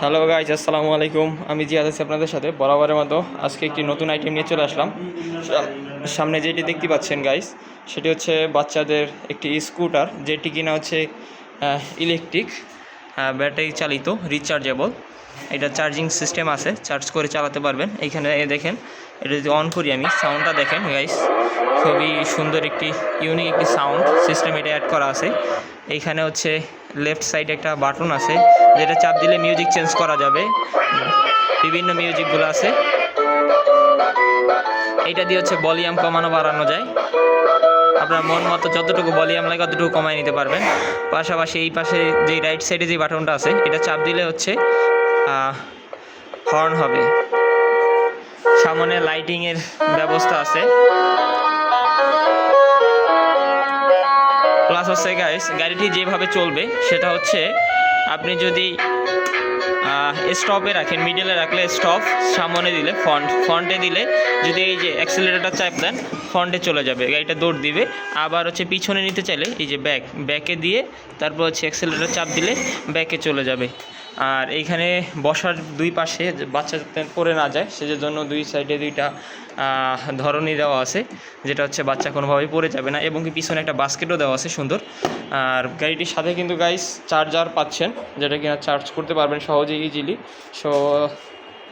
Hello guys, আসসালামু আলাইকুম। আমি জিয়াদ আছি আপনাদের সাথে বরাবরের মতো আজকে একটি নতুন আইটেম নিয়ে চলে আসলাম। সামনে যেটি দেখতে পাচ্ছেন গাইজ, সেটি হচ্ছে বাচ্চাদের একটি স্কুটার, যেটি কিনা হচ্ছে ইলেকট্রিক, ব্যাটারি চালিত, রিচার্জেবল। এটা চার্জিং সিস্টেম আছে, চার্জ করে চালাতে পারবেন। এইখানে দেখেন, এটা যদি অন করি আমি, সাউন্ডটা দেখেন গাইজ, খুবই সুন্দর একটি ইউনিক একটি সাউন্ড সিস্টেম এটা অ্যাড করা আছে। এইখানে হচ্ছে লেফট সাইডে একটা বাটন আছে, যেটা চাপ দিলে মিউজিক চেঞ্জ করা যাবে, বিভিন্ন মিউজিকগুলো আছে। এইটা দিয়ে হচ্ছে ভলিউম কমানো বাড়ানো যায়, আপনার মন মতো যতটুকু ভলিউম লাগে ততটুকু কমায় নিতে পারবেন। পাশাপাশি এই পাশে যে রাইট সাইডে যে বাটনটা আছে, এটা চাপ দিলে হচ্ছে হর্ন হবে। সামনে লাইটিংয়ের ব্যবস্থা আছে। প্লাস হচ্ছে গাইস, গাড়িটি যেভাবে চলবে সেটা হচ্ছে, আপনি যদি স্টপে রাখেন, মিডলে রাখলে স্টপ, সামনে দিলে ফ্রন্টে দিলে যদি এই যে অ্যাক্সিলারেটরটা চাপ দেন, ফ্রন্টে চলে যাবে, গাড়িটা দৌড় দিবে। আবার হচ্ছে পিছনে নিতে চাইলে এই যে ব্যাকে দিয়ে তারপর হচ্ছে অ্যাক্সিলারেটর চাপ দিলে ব্যাকে চলে যাবে। আর এইখানে বসার দুই পাশে বাচ্চা যাতে পড়ে না যায়, সেজন্য দুই সাইডে দুইটা ধরনী দেওয়া আছে, যেটা হচ্ছে বাচ্চা কোনোভাবেই পড়ে যাবে না। এবং কি পিছনে একটা বাস্কেটও দেওয়া আছে সুন্দর। আর গাড়িটির সাথে কিন্তু গাইস চার্জার পাচ্ছেন, যেটা কিনা চার্জ করতে পারবেন সহজেই, ইজিলি। সো